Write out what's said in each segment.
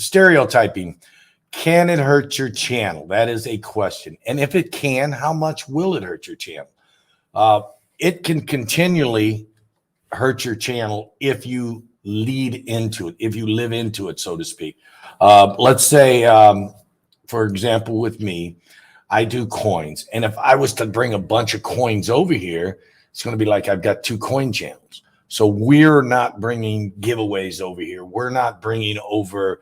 stereotyping. Can it hurt your channel? That is a question. And if it can, how much will it hurt your channel? It can continually hurt your channel if you lead into it, if you live into it, so to speak. Let's say, for example, with me, I do coins. And if I was to bring a bunch of coins over here, it's going to be like I've got 2 coin channels. So we're not bringing giveaways over here. We're not bringing over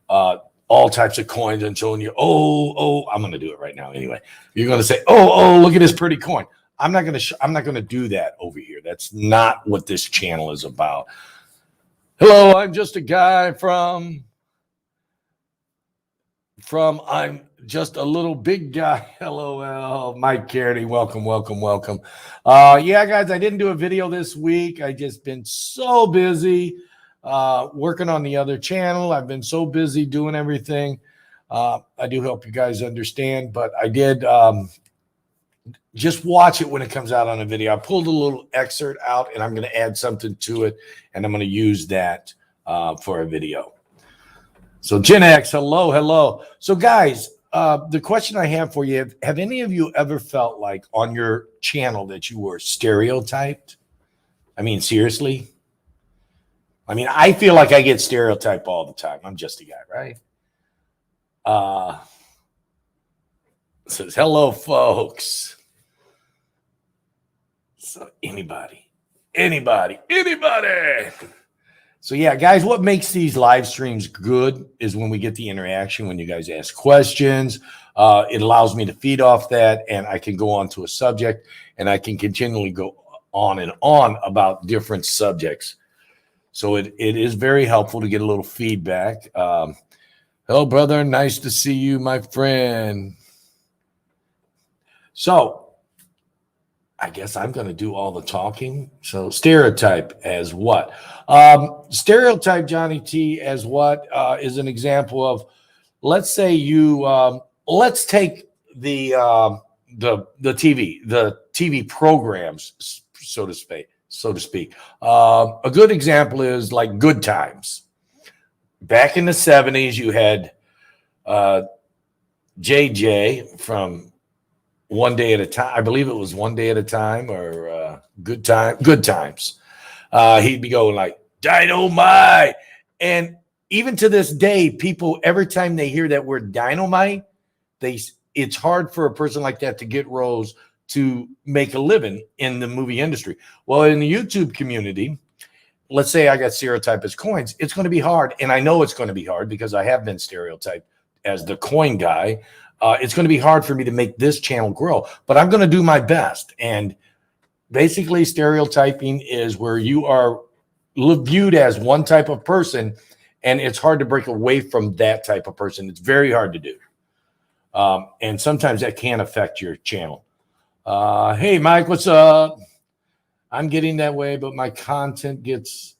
all types of coins and showing you, I'm going to do it right now anyway. You're going to say, look at this pretty coin. I'm not going to do that over here. That's not what this channel is about. Hello, I'm just a guy from I'm just a little big guy. LOL. Mike Carey, welcome. Yeah, guys, I didn't do a video this week. I just been so busy working on the other channel. I've been so busy doing everything. I do hope you guys understand, but I did just watch it when it comes out on a video. I pulled a little excerpt out, and I'm going to add something to it, and I'm going to use that for a video. So Gen X, hello. So guys, the question I have for you, have any of you ever felt like on your channel that you were stereotyped? I mean, seriously? I mean, I feel like I get stereotyped all the time. I'm just a guy, right? Says, hello, folks. So anybody. So yeah, guys, what makes these live streams good is when we get the interaction, when you guys ask questions. It allows me to feed off that, and I can go on to a subject, and I can continually go on and on about different subjects. So it is very helpful to get a little feedback. Hello, brother. Nice to see you, my friend. So I guess I'm going to do all the talking. So stereotype as what? Stereotype, Johnny T, as what is an example of, let's say you, let's take the TV programs, so to speak. A good example is like Good Times. Back in the 70s, you had JJ from One Day at a Time. I believe it was One Day at a Time or Good Times. He'd be going like, dynamite. And even to this day, people, every time they hear that word dynamite, it's hard for a person like that to get roles to make a living in the movie industry. Well, in the YouTube community, let's say I got stereotyped as coins. It's going to be hard. And I know it's going to be hard because I have been stereotyped as the coin guy. It's going to be hard for me to make this channel grow, but I'm going to do my best. And basically stereotyping is where you are viewed as one type of person, and it's hard to break away from that type of person. It's very hard to do. And sometimes that can affect your channel. Hey, Mike, what's up? I'm getting that way, but my content gets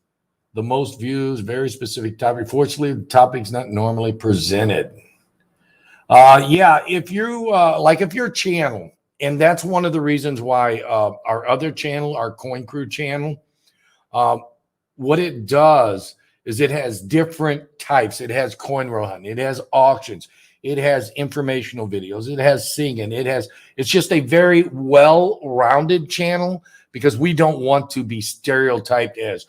the most views, very specific topic. Fortunately, the topic's not normally presented. Yeah, if you if your channel, and that's one of the reasons why our other channel, our Coin Crew channel, what it does is it has different types. It has coin roll hunting, it has auctions, it has informational videos, it has singing, it's just a very well-rounded channel because we don't want to be stereotyped as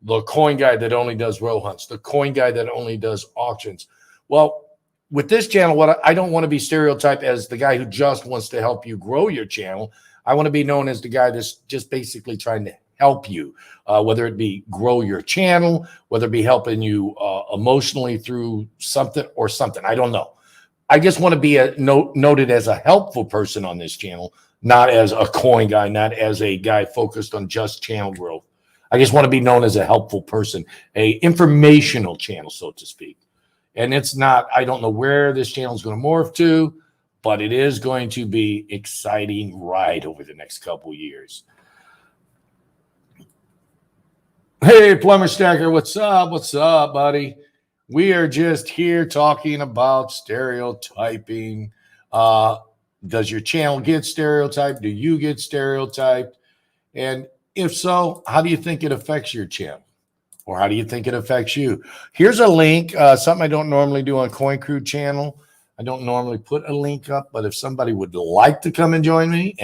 the coin guy that only does roll hunts, the coin guy that only does auctions. Well, with this channel, I don't want to be stereotyped as the guy who just wants to help you grow your channel. I want to be known as the guy that's just basically trying to help you, whether it be grow your channel, whether it be helping you emotionally through something or something. I don't know. I just want to be noted as a helpful person on this channel, not as a coin guy, not as a guy focused on just channel growth. I just want to be known as a helpful person, a informational channel, so to speak. And it's not, I don't know where this channel is going to morph to, but it is going to be exciting ride over the next couple years. Hey, Plumber Stacker, what's up? What's up, buddy? We are just here talking about stereotyping. Does your channel get stereotyped? Do you get stereotyped? And if so, how do you think it affects your channel? Or how do you think it affects you? Here's a link, something I don't normally do on Coin Crew channel. I don't normally put a link up, but if somebody would like to come and join me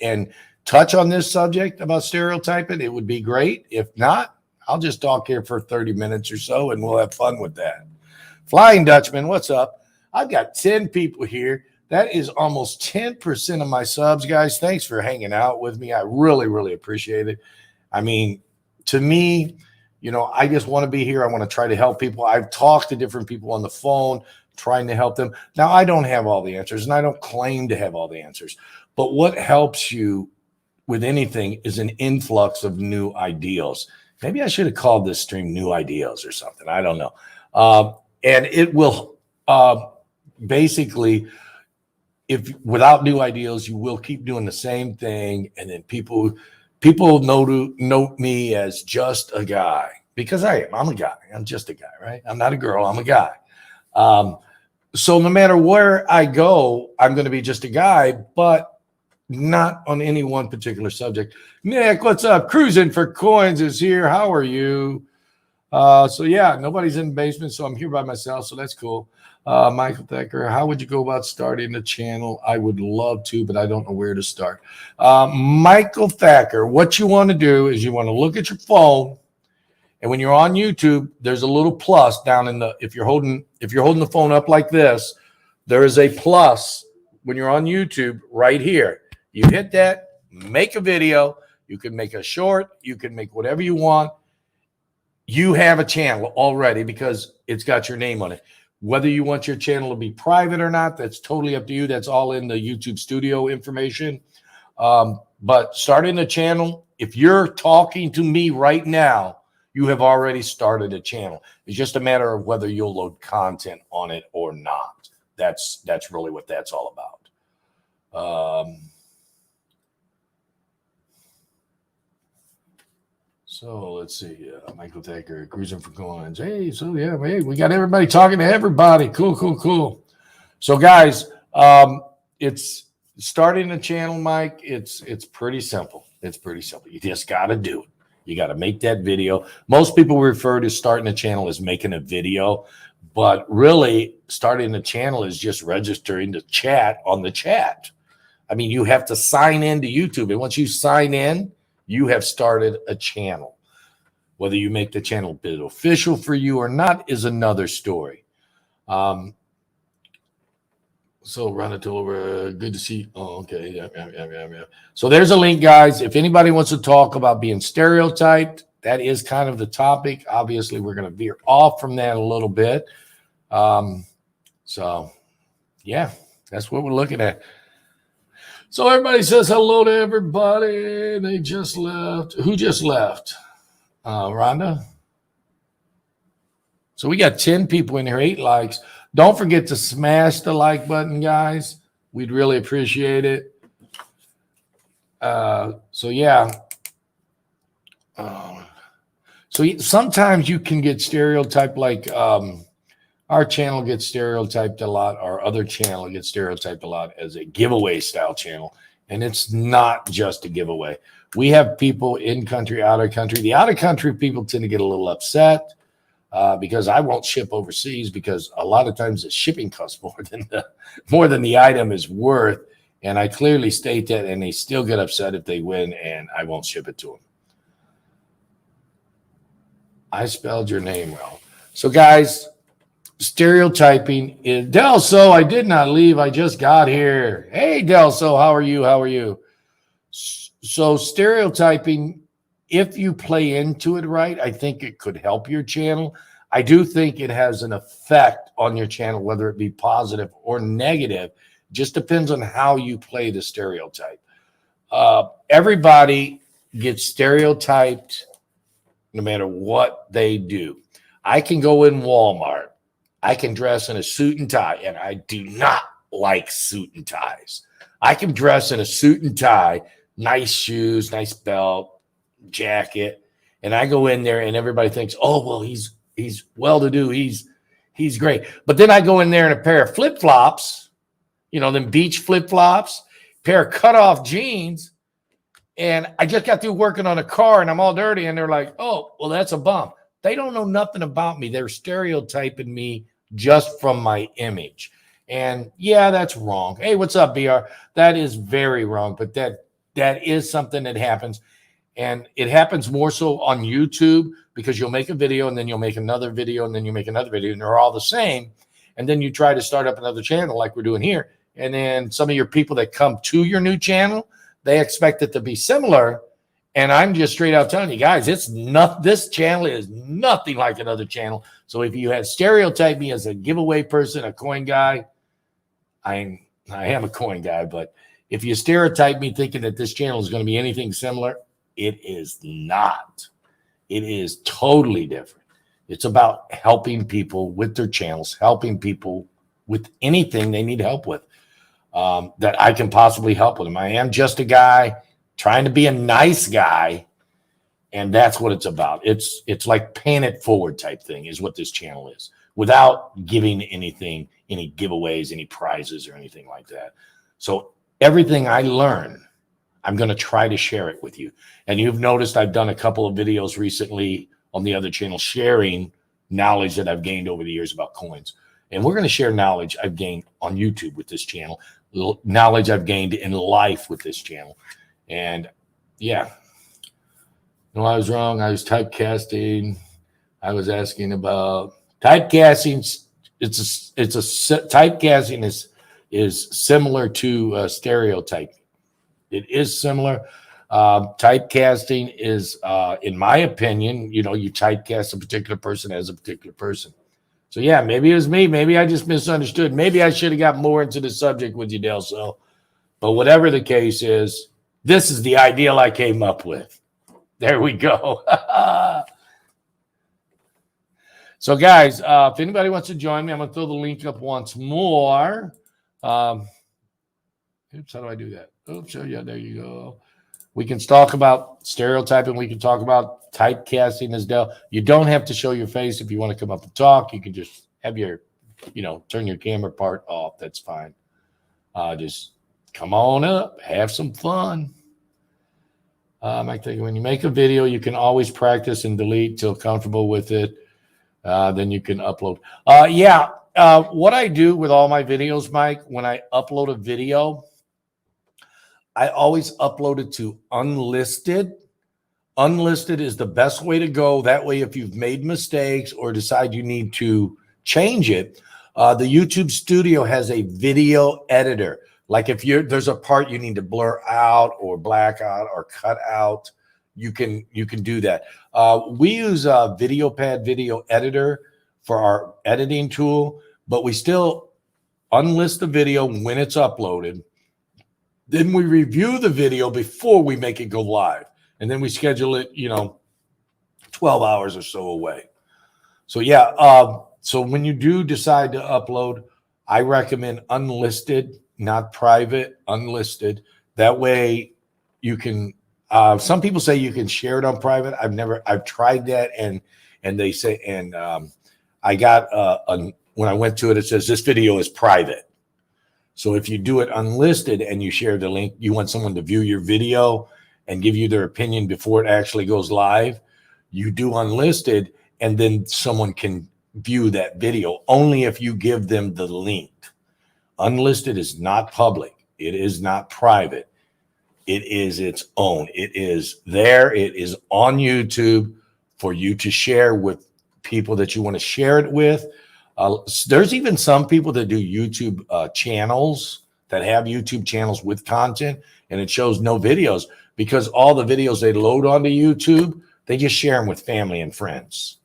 and touch on this subject about stereotyping, it would be great. If not, I'll just talk here for 30 minutes or so, and we'll have fun with that. Flying Dutchman, what's up? I've got 10 people here. That is almost 10% of my subs, guys. Thanks for hanging out with me. I really, really appreciate it. I mean, to me, you know, I just want to be here. I want to try to help people. I've talked to different people on the phone, trying to help them. Now, I don't have all the answers, and I don't claim to have all the answers. But what helps you with anything is an influx of new ideals. Maybe I should have called this stream New Ideals or something. I don't know. And it will basically, if without new ideals, you will keep doing the same thing. And then people note me as just a guy, because I am. I'm a guy. I'm just a guy, right? I'm not a girl. I'm a guy. So no matter where I go, I'm going to be just a guy, but not on any one particular subject. Nick, what's up? Cruising for Coins is here. How are you? So yeah, nobody's in the basement, so I'm here by myself, so that's cool. Michael Thacker, how would you go about starting a channel? I would love to, but I don't know where to start. Michael Thacker, what you want to do is you want to look at your phone, and when you're on YouTube, there's a little plus down in the, if you're holding the phone up like this, there is a plus when you're on YouTube right here. You hit that, make a video. You can make a short. You can make whatever you want. You have a channel already because it's got your name on it. Whether you want your channel to be private or not, that's totally up to you. That's all in the YouTube studio information. But starting a channel, if you're talking to me right now, you have already started a channel. It's just a matter of whether you'll load content on it or not. That's really what that's all about. So let's see. Michael Thacker, Cruising for Coins. Hey, so yeah, hey, we got everybody talking to everybody. Cool. So guys, it's starting a channel, Mike. It's pretty simple. It's pretty simple. You just got to do it. You got to make that video. Most people refer to starting a channel as making a video, but really starting a channel is just registering to chat on the chat. I mean, you have to sign in to YouTube, and once you sign in, you have started a channel. Whether you make the channel a bit official for you or not is another story. So run it over. Good to see. Oh, okay. Yeah. So there's a link, guys. If anybody wants to talk about being stereotyped, that is kind of the topic. Obviously, we're going to veer off from that a little bit. So yeah, that's what we're looking at. So everybody says hello to everybody. They just left. Who just left? Rhonda? So we got 10 people in here, 8 likes. Don't forget to smash the like button, guys. We'd really appreciate it. So yeah. So sometimes you can get stereotyped, like our channel gets stereotyped a lot. Our other channel gets stereotyped a lot as a giveaway style channel. And it's not just a giveaway. We have people in country, out of country. The out of country people tend to get a little upset because I won't ship overseas, because a lot of times the shipping costs more than the item is worth. And I clearly state that, and they still get upset if they win, and I won't ship it to them. I spelled your name wrong. So guys, stereotyping is Delso. I did not leave. I just got here. Hey, Delso, how are you? So stereotyping, if you play into it right, I think it could help your channel. I do think it has an effect on your channel, whether it be positive or negative. Just depends on how you play the stereotype. Everybody gets stereotyped no matter what they do. I can go in Walmart. I can dress in a suit and tie, and I do not like suit and ties. I can dress in a suit and tie, nice shoes, nice belt, jacket, and I go in there and everybody thinks, oh, well, he's well-to-do, he's great. But then I go in there in a pair of flip-flops, you know, them beach flip-flops, pair of cut-off jeans, and I just got through working on a car and I'm all dirty, and they're like, oh, well, that's a bum. They don't know nothing about me. They're stereotyping me just from my image. And yeah, that's wrong. Hey, what's up, BR? That is very wrong, but that is something that happens. And it happens more so on YouTube because you'll make a video and then you'll make another video and then you make another video and they're all the same. And then you try to start up another channel like we're doing here. And then some of your people that come to your new channel, they expect it to be similar. And I'm just straight out telling you guys, it's not, this channel is nothing like another channel. So if you had stereotyped me as a giveaway person, a coin guy, I am a coin guy, but if you stereotype me thinking that this channel is going to be anything similar, it is not. It is totally different. It's about helping people with their channels, helping people with anything they need help with that I can possibly help with them. I am just a guy trying to be a nice guy, and that's what it's about. It's like paying it forward type thing is what this channel is, without giving anything, any giveaways, any prizes or anything like that. So everything I learn, I'm going to try to share it with you. And you've noticed I've done a couple of videos recently on the other channel sharing knowledge that I've gained over the years about coins. And we're going to share knowledge I've gained on YouTube with this channel, knowledge I've gained in life with this channel. And yeah, no, I was wrong. I was typecasting. I was asking about typecasting. Typecasting is similar to stereotyping. It is similar. Typecasting is, in my opinion, you typecast a particular person as a particular person. So yeah, maybe it was me. Maybe I just misunderstood. Maybe I should have got more into the subject with you, Del. So, but whatever the case is, this is the ideal I came up with. There we go. So guys, if anybody wants to join me, I'm going to throw the link up once more. Oops, how do I do that? Oops, oh yeah, there you go. We can talk about stereotyping. We can talk about typecasting as Del. You don't have to show your face if you want to come up and talk. You can just have your, turn your camera part off. That's fine. Just come on up, have some fun. I think when you make a video, you can always practice and delete till comfortable with it. Then you can upload. What I do with all my videos, Mike, when I upload a video, I always upload it to unlisted. Unlisted is the best way to go. That way, if you've made mistakes or decide you need to change it, the YouTube Studio has a video editor. Like if there's a part you need to blur out or black out or cut out, you can do that. We use a VideoPad video editor for our editing tool, but we still unlist the video when it's uploaded. Then we review the video before we make it go live. And then we schedule it, 12 hours or so away. So yeah, so when you do decide to upload, I recommend unlisted, not private, unlisted. That way you can, some people say you can share it on private. I've tried that and they say, I got, when I went to it, it says this video is private. So if you do it unlisted and you share the link, you want someone to view your video and give you their opinion before it actually goes live, you do unlisted, and then someone can view that video only if you give them the link. Unlisted is not public. It is not private. It is its own. It is there. It is on YouTube for you to share with people that you want to share it with. There's even some people that do YouTube channels that have YouTube channels with content, and it shows no videos because all the videos they load onto YouTube, they just share them with family and friends.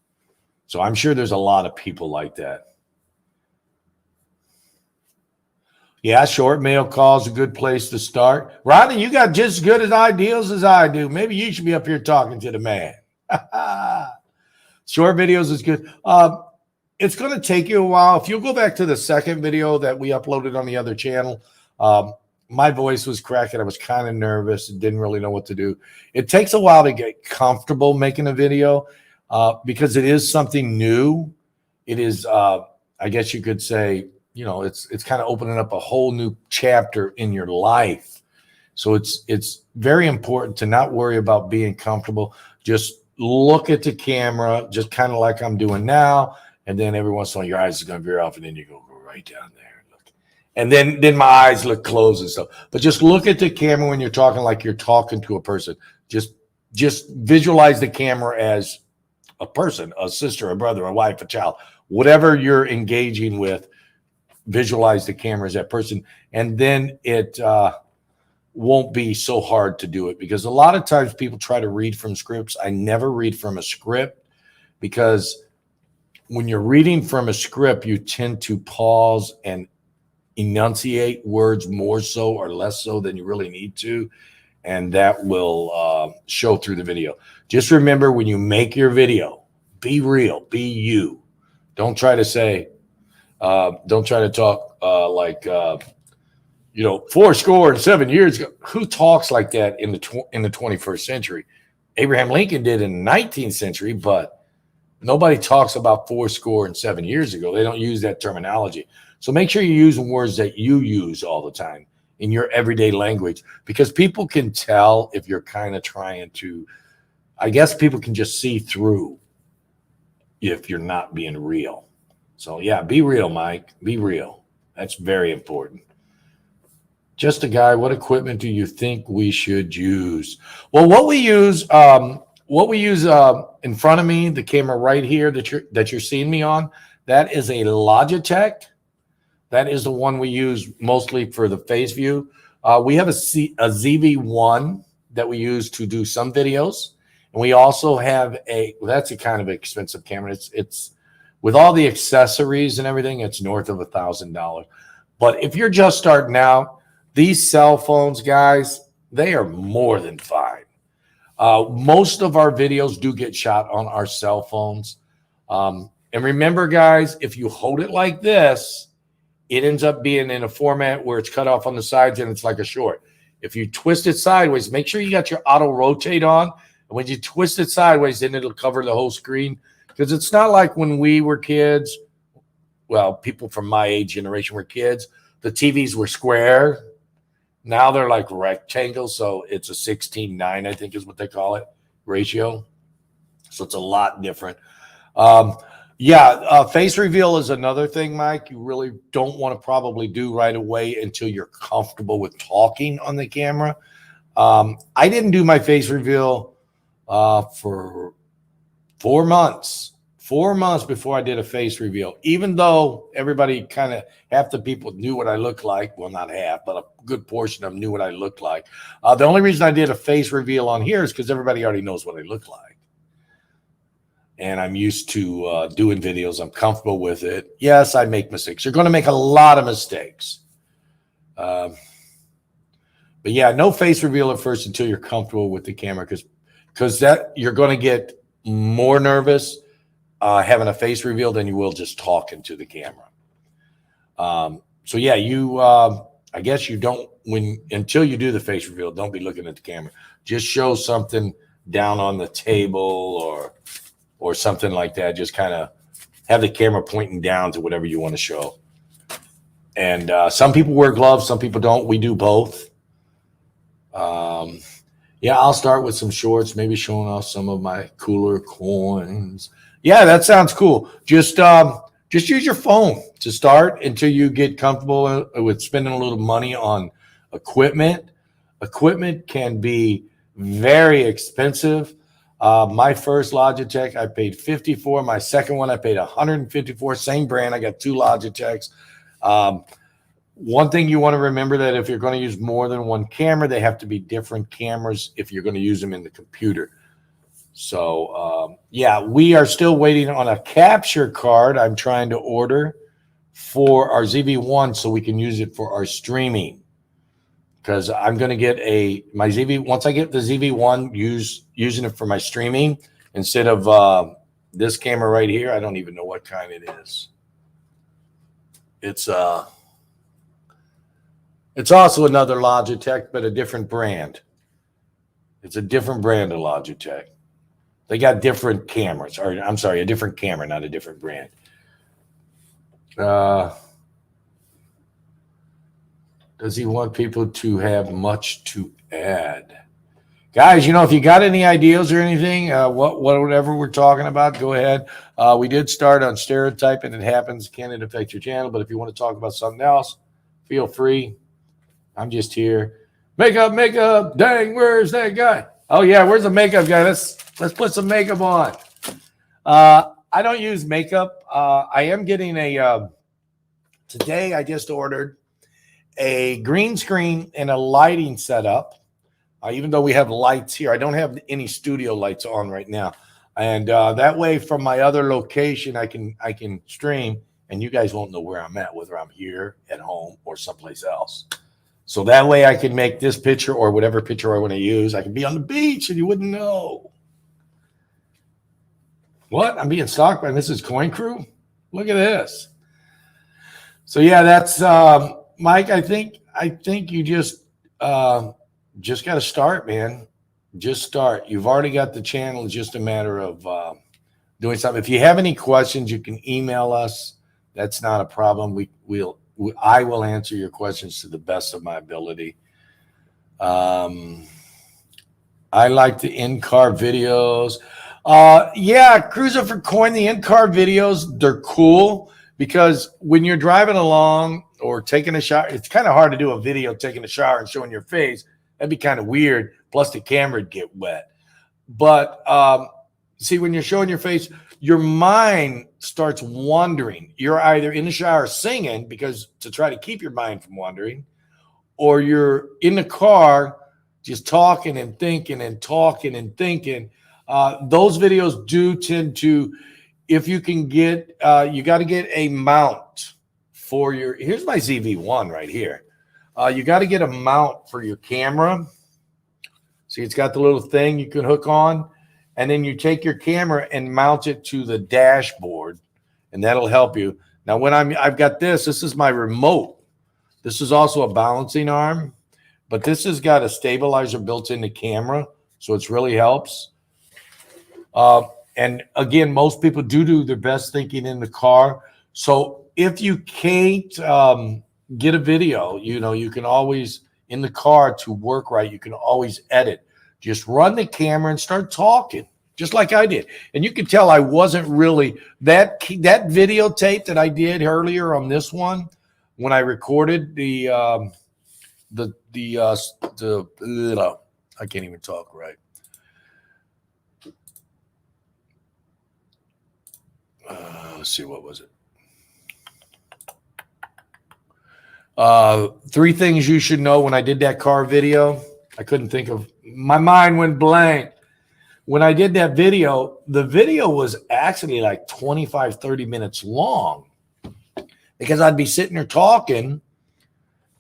So I'm sure there's a lot of people like that. Yeah, short mail call is a good place to start. Rodney, you got just as good as ideas as I do. Maybe you should be up here talking to the man. Short videos is good. It's going to take you a while. If you'll go back to the second video that we uploaded on the other channel, my voice was cracking. I was kind of nervous and didn't really know what to do. It takes a while to get comfortable making a video because it is something new. It is, I guess you could say, it's kind of opening up a whole new chapter in your life. So it's very important to not worry about being comfortable. Just look at the camera, just kind of like I'm doing now. And then every once in a while, your eyes are going to veer off, and then you go right down there and look. And then my eyes look closed and stuff. But just look at the camera when you're talking, like you're talking to a person. Just visualize the camera as a person, a sister, a brother, a wife, a child, whatever you're engaging with. Visualize the camera as that person, and then it won't be so hard to do it, because a lot of times people try to read from scripts. I never read from a script, because when you're reading from a script, you tend to pause and enunciate words more so or less so than you really need to, and that will show through the video. Just remember, when you make your video, be real, be you. Don't try to say, don't try to talk like 7 years ago. Who talks like that in the 21st century? Abraham Lincoln did in the 19th century, but nobody talks about 7 years ago. They don't use that terminology. So make sure you're using words that you use all the time in your everyday language, because people can tell if you're kind of trying to, I guess people can just see through if you're not being real. So yeah, be real, Mike. Be real. That's very important. Just a guy. What equipment do you think we should use? Well, what we use in front of me, the camera right here that you're seeing me on, that is a Logitech. That is the one we use mostly for the face view. We have a ZV-1 that we use to do some videos, and we also have that's a kind of expensive camera. It's with all the accessories and everything, it's north of $1,000. But if you're just starting out, these cell phones, guys, they are more than fine. Most of our videos do get shot on our cell phones. And remember, guys, if you hold it like this, it ends up being in a format where it's cut off on the sides and it's like a short. If you twist it sideways, make sure you got your auto rotate on. And when you twist it sideways, then it'll cover the whole screen. Because it's not like when we were kids. Well, people from my age generation were kids. The TVs were square. Now they're like rectangles. So it's a 16:9, I think is what they call it, ratio. So it's a lot different. Face reveal is another thing, Mike. You really don't want to probably do right away until you're comfortable with talking on the camera. I didn't do my face reveal for 4 months. 4 months before I did a face reveal, even though everybody half the people knew what I looked like. Well, not half, but a good portion of them knew what I looked like. The only reason I did a face reveal on here is because everybody already knows what I look like. And I'm used to doing videos. I'm comfortable with it. Yes, I make mistakes. You're going to make a lot of mistakes. But yeah, no face reveal at first until you're comfortable with the camera, because that you're going to get more nervous having a face reveal than you will just talking to the camera. So yeah, I guess you don't, until you do the face reveal, don't be looking at the camera. Just show something down on the table or something like that. Just kind of have the camera pointing down to whatever you want to show. And some people wear gloves, some people don't. We do both. Yeah, I'll start with some shorts, maybe showing off some of my cooler coins. Yeah, that sounds cool. Just use your phone to start until you get comfortable with spending a little money on equipment. Equipment can be very expensive. My first Logitech, I paid $54. My second one, I paid $154. Same brand. I got 2 Logitechs. One thing you want to remember, that if you're going to use more than one camera, they have to be different cameras if you're going to use them in the computer. So, yeah, we are still waiting on a capture card I'm trying to order for our ZV-1 so we can use it for our streaming. Because I'm going to get my ZV, once I get the ZV-1, using it for my streaming instead of this camera right here. I don't even know what kind it is. It's also another Logitech, but a different brand. It's a different brand of Logitech. They got different cameras. Or I'm sorry, a different camera, not a different brand. Does he want people to have much to add? Guys, you know, if you got any ideas or anything, whatever we're talking about, go ahead. We did start on stereotyping. It happens. Can it affect your channel? But if you want to talk about something else, feel free. I'm just here. Makeup, makeup. Dang, where's that guy? Oh yeah, where's the makeup guy? Let's put some makeup on. I don't use makeup. I am getting a. Today I just ordered a green screen and a lighting setup. Even though we have lights here, I don't have any studio lights on right now, and that way from my other location I can stream, and you guys won't know where I'm at, whether I'm here at home or someplace else. So that way I can make this picture or whatever picture I want to use. I can be on the beach and you wouldn't know. What? I'm being stalked by Mrs. Coin Crew? Look at this. So yeah, that's Mike. I think you just got to start, man. Just start. You've already got the channel. It's just a matter of doing something. If you have any questions, you can email us. That's not a problem. I will answer your questions to the best of my ability. I like the in-car videos. Yeah, Cruiser for Coin, the in-car videos, they're cool because when you're driving along or taking a shower, it's kind of hard to do a video taking a shower and showing your face. That'd be kind of weird. Plus the camera would get wet. But see, when you're showing your face, your mind starts wandering. You're either in the shower singing because to try to keep your mind from wandering, or you're in the car just talking and thinking and talking and thinking. Those videos do tend to, if you can get, you got to get a mount for your, here's my ZV-1 right here. You got to get a mount for your camera. See, it's got the little thing you can hook on. And then you take your camera and mount it to the dashboard, and that'll help you. Now, when I've got this is my remote. This is also a balancing arm, but this has got a stabilizer built in the camera, so it really helps. And again, most people do their best thinking in the car. So if you can't get a video, you know, you can always, in the car to work right, you can always edit. Just run the camera and start talking, just like I did. And you can tell I wasn't really that videotape that I did earlier on this one when I recorded the I can't even talk right. Let's see, what was it? 3 things you should know. When I did that car video, I couldn't think of, my mind went blank. When I did that video, the video was actually like 25, 30 minutes long because I'd be sitting there talking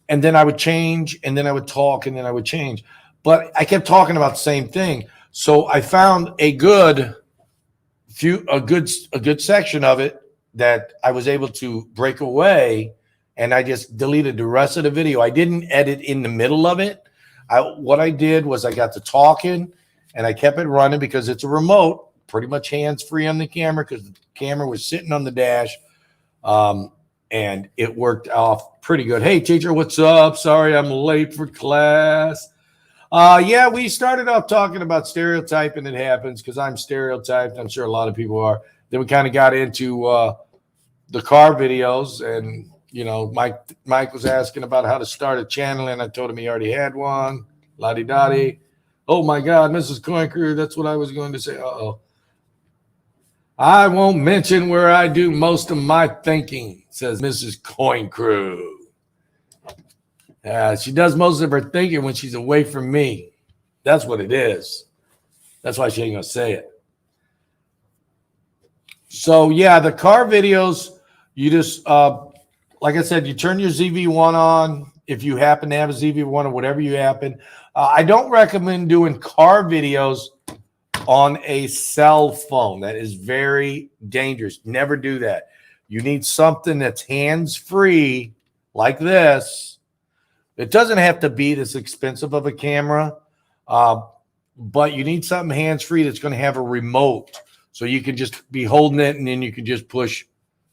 and then I would change and then I would talk and then I would change. But I kept talking about the same thing. So I found a good section of it that I was able to break away, and I just deleted the rest of the video. I didn't edit in the middle of it. What I did was I got to talking and I kept it running because it's a remote, pretty much hands-free on the camera because the camera was sitting on the dash, and it worked off pretty good. Hey, teacher, what's up? Sorry, I'm late for class. Yeah, we started off talking about stereotyping. It happens because I'm stereotyped. I'm sure a lot of people are. Then we kind of got into the car videos, and you know, Mike was asking about how to start a channel, and I told him he already had one. La-di-da-di. Oh my God, Mrs. Coin Crew, that's what I was going to say. Uh-oh. I won't mention where I do most of my thinking, says Mrs. Coin Crew. She does most of her thinking when she's away from me. That's what it is. That's why she ain't gonna say it. So yeah, the car videos, you just like I said, you turn your ZV-1 on if you happen to have a ZV-1 or whatever you happen. I don't recommend doing car videos on a cell phone. That is very dangerous. Never do that. You need something that's hands-free like this. It doesn't have to be this expensive of a camera, but you need something hands-free that's going to have a remote. So you can just be holding it and then you can just push.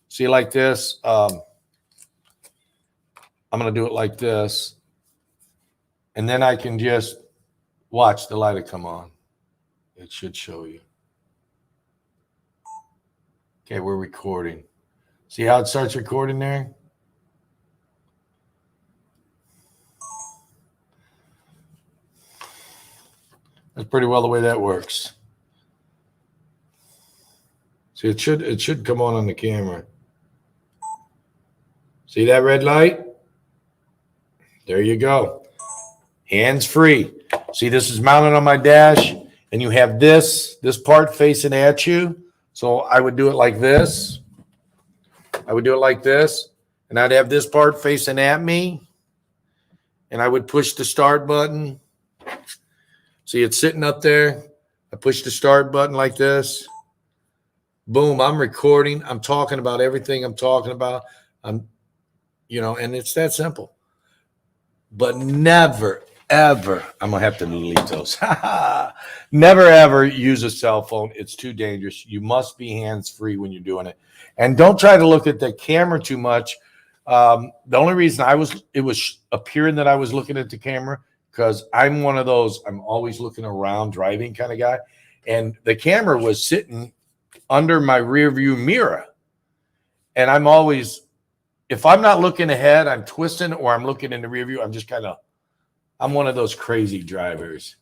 See, like this. I'm going to do it like this. And then I can just Watch the light will come on. It should show you. Okay, we're recording. See how it starts recording there? That's pretty well the way that works. See, it should come on the camera. See that red light? There you go. Hands free. See, this is mounted on my dash, and you have this part facing at you. So I would do it like this. I would do it like this, and I'd have this part facing at me, and I would push the start button. See, it's sitting up there. I push the start button like this. Boom, I'm recording. I'm talking about everything I'm talking about. And it's that simple. But never, ever, I'm going to have to delete those. Never, ever use a cell phone. It's too dangerous. You must be hands-free when you're doing it. And don't try to look at the camera too much. The only reason it was appearing that I was looking at the camera, because I'm one of those, I'm always looking around driving kind of guy. And the camera was sitting under my rear view mirror. And I'm always, if I'm not looking ahead, I'm twisting, or I'm looking in the rear view. I'm one of those crazy drivers.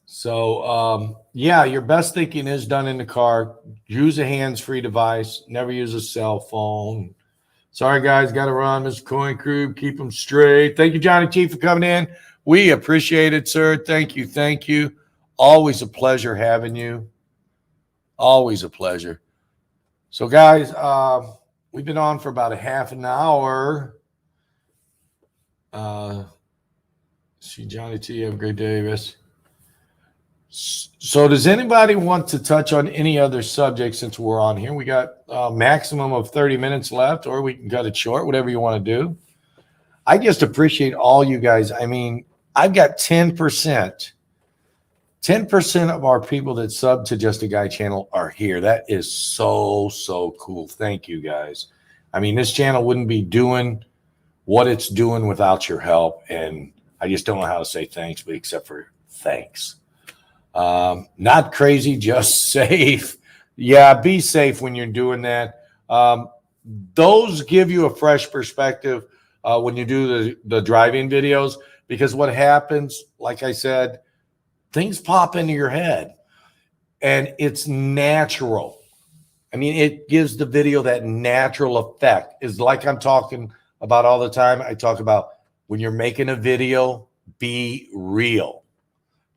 So, yeah, your best thinking is done in the car. Use a hands-free device. Never use a cell phone. Sorry, guys, got to run. Mr. Coin Crew, keep them straight. Thank you, Johnny T, for coming in. We appreciate it, sir. Thank you. Thank you. Always a pleasure having you. Always a pleasure. So, guys, we've been on for about a half an hour. See, Johnny T, have a great day, Davis. So does anybody want to touch on any other subject since we're on here? We got a maximum of 30 minutes left, or we can cut it short, whatever you want to do. I just appreciate all you guys. I mean, I've got 10%. 10% of our people that sub to Just a Guy channel are here. That is so, so cool. Thank you, guys. I mean, this channel wouldn't be doing what it's doing without your help. And I just don't know how to say thanks, but except for thanks. Not crazy, just safe. Yeah, be safe when you're doing that. Those give you a fresh perspective when you do the driving videos, because what happens, like I said, things pop into your head and it's natural. I mean, it gives the video that natural effect. It's like I'm talking about all the time. I talk about when you're making a video, be real.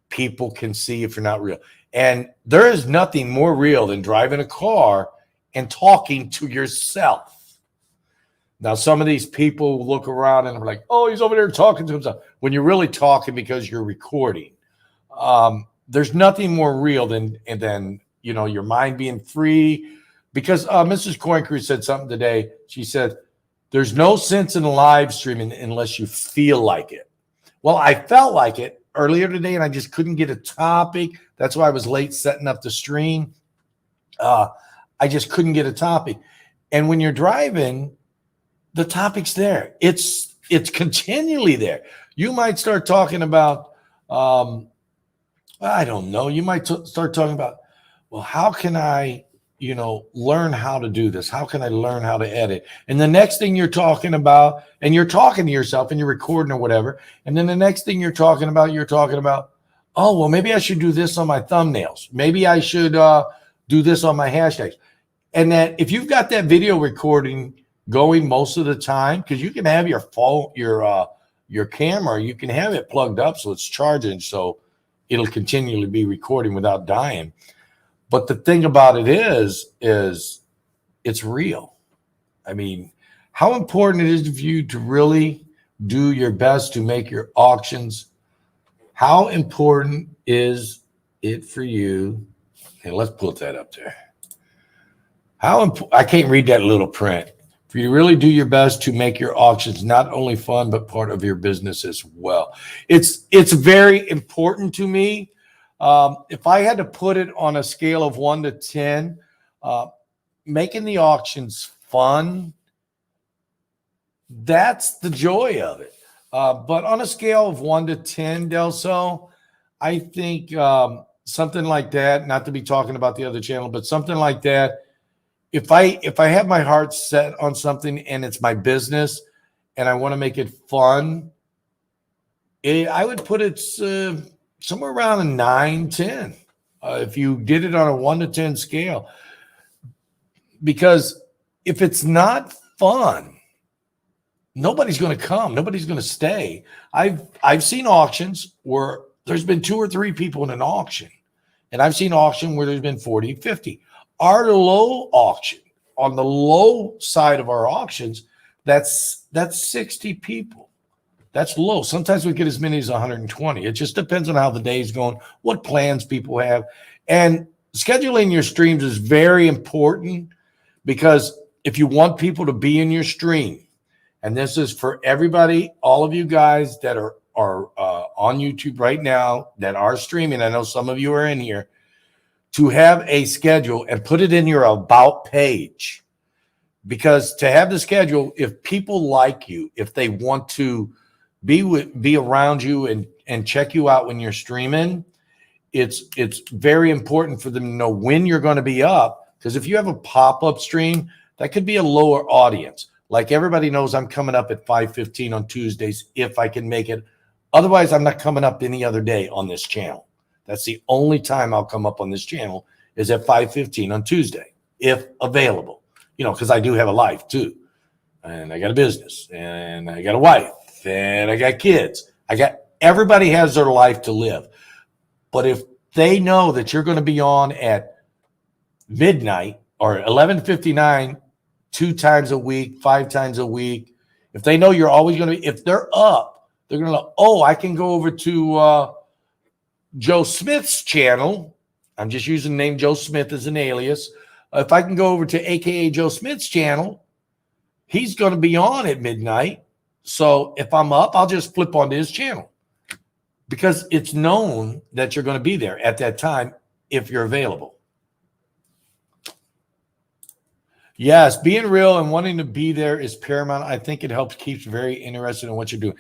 People can see if you're not real. And there is nothing more real than driving a car and talking to yourself. Now, some of these people look around and are like, oh, he's over there talking to himself. When you're really talking because you're recording. There's nothing more real than your mind being free. Because Mrs. Coin Crew said something today. She said, there's no sense in live streaming unless you feel like it. Well, I felt like it earlier today, and I just couldn't get a topic. That's why I was late setting up the stream. I just couldn't get a topic. And when you're driving, the topic's there. It's continually there. You might start talking about, I don't know. You might start talking about, well, how can I, learn how to do this? How can I learn how to edit? And the next thing you're talking about, and you're talking to yourself and you're recording or whatever. And then the next thing you're talking about, oh, well, maybe I should do this on my thumbnails. Maybe I should do this on my hashtags. And that if you've got that video recording going most of the time, because you can have your phone, your camera, you can have it plugged up so it's charging, so it'll continually be recording without dying. But the thing about it is it's real. I mean, how important it is for you to really do your best to make your auctions. How important is it for you? And let's put that up there. I can't read that little print. For you to really do your best to make your auctions not only fun, but part of your business as well. It's very important to me. If I had to put it on a scale of 1 to 10, making the auctions fun, that's the joy of it. But on a scale of 1 to 10, Delso, I think something like that, not to be talking about the other channel, but something like that. If I have my heart set on something and it's my business and I want to make it fun, I would put it somewhere around a 9, 10. If you did it on a 1 to 10 scale. Because if it's not fun, nobody's going to come. Nobody's going to stay. I've seen auctions where there's been 2 or 3 people in an auction. And I've seen auction where there's been 40, 50. Our low auction, on the low side of our auctions, that's 60 people. That's low. Sometimes we get as many as 120. It just depends on how the day's going, what plans people have. And scheduling your streams is very important, because if you want people to be in your stream, and this is for everybody, all of you guys that are on YouTube right now that are streaming, I know some of you are in here, to have a schedule and put it in your about page. Because to have the schedule, if people like you, if they want to be around you and check you out when you're streaming, it's very important for them to know when you're going to be up. Because if you have a pop-up stream, that could be a lower audience. Like everybody knows I'm coming up at 5:15 on Tuesdays if I can make it. Otherwise, I'm not coming up any other day on this channel. That's the only time I'll come up on this channel, is at 5:15 on Tuesday, if available. Because I do have a life too. And I got a business, and I got a wife, and I got kids. Everybody has their life to live. But if they know that you're going to be on at midnight or 11:59 2 times a week, 5 times a week, if they know you're always going to be, if they're up, they're going to, I can go over to Joe Smith's channel. I'm just using the name Joe Smith as an alias. If I can go over to AKA Joe Smith's channel, he's going to be on at midnight. So if I'm up, I'll just flip onto his channel, because it's known that you're going to be there at that time if you're available. Yes, being real and wanting to be there is paramount. I think it helps keeps very interested in what you're doing.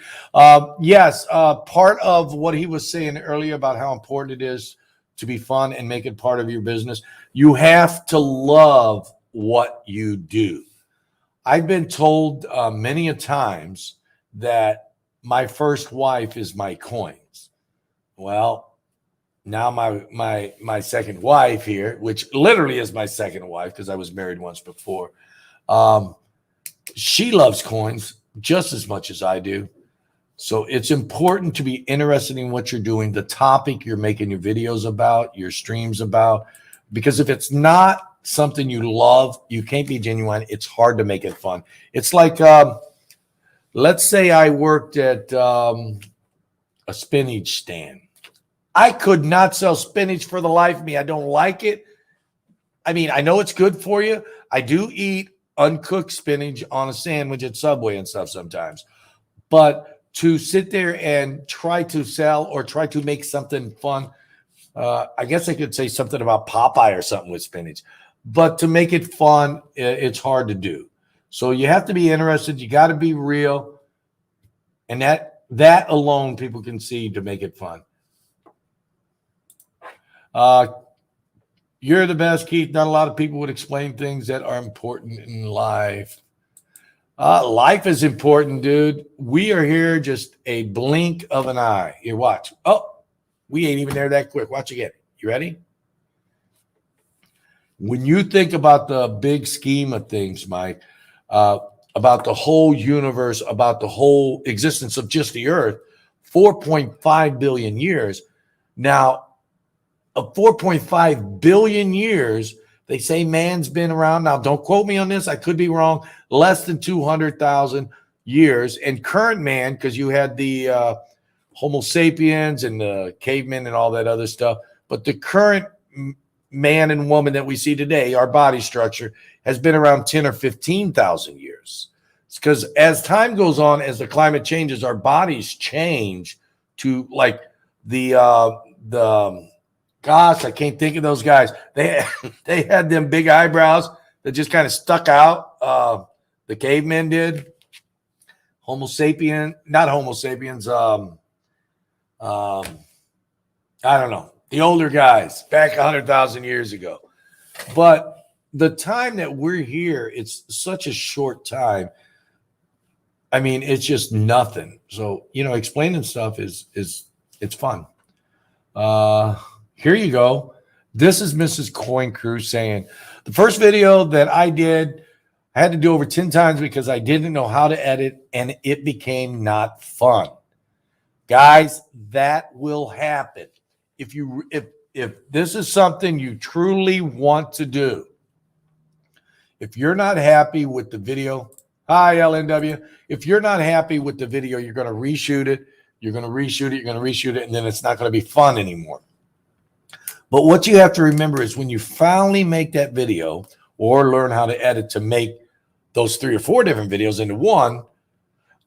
Yes, part of what he was saying earlier about how important it is to be fun and make it part of your business, you have to love what you do. I've been told many a times that my first wife is my coins. Well, now my second wife here, which literally is my second wife because I was married once before, she loves coins just as much as I do. So it's important to be interested in what you're doing, the topic you're making your videos about, your streams about, because if it's not something you love, you can't be genuine. It's hard to make it fun. It's like, let's say I worked at a spinach stand. I could not sell spinach for the life of me. I don't like it. I mean, I know it's good for you. I do eat uncooked spinach on a sandwich at Subway and stuff sometimes. But to sit there and try to sell or try to make something fun, I guess I could say something about Popeye or something with spinach. But to make it fun, it's hard to do. So you have to be interested. You got to be real. And that alone people can see to make it fun. You're the best, Keith. Not a lot of people would explain things that are important in life. Life is important, dude. We are here just a blink of an eye. Here, watch. Oh, we ain't even there that quick. Watch again. You ready? When you think about the big scheme of things, Mike, about the whole universe, about the whole existence of just the earth, 4.5 billion years. Now, of 4.5 billion years, they say man's been around. Now, don't quote me on this. I could be wrong. Less than 200,000 years. And current man, because you had the Homo sapiens and the cavemen and all that other stuff. But the current man and woman that we see today, our body structure, has been around 10 or 15,000 years. It's because as time goes on, as the climate changes, our bodies change to like gosh, I can't think of those guys. They had them big eyebrows that just kind of stuck out. The cavemen did. Homo sapien, not Homo sapiens. I don't know, the older guys back 100,000 years ago. But the time that we're here, it's such a short time. I mean, it's just nothing. So, explaining stuff is it's fun. Here you go. This is Mrs. Coin Crew saying, the first video that I did, I had to do over 10 times because I didn't know how to edit and it became not fun. Guys, that will happen. If this is something you truly want to do, if you're not happy with the video, hi LNW, if you're not happy with the video, you're going to reshoot it, you're going to reshoot it, you're going to reshoot it, and then it's not going to be fun anymore. But what you have to remember is when you finally make that video or learn how to edit to make those 3 or 4 different videos into one,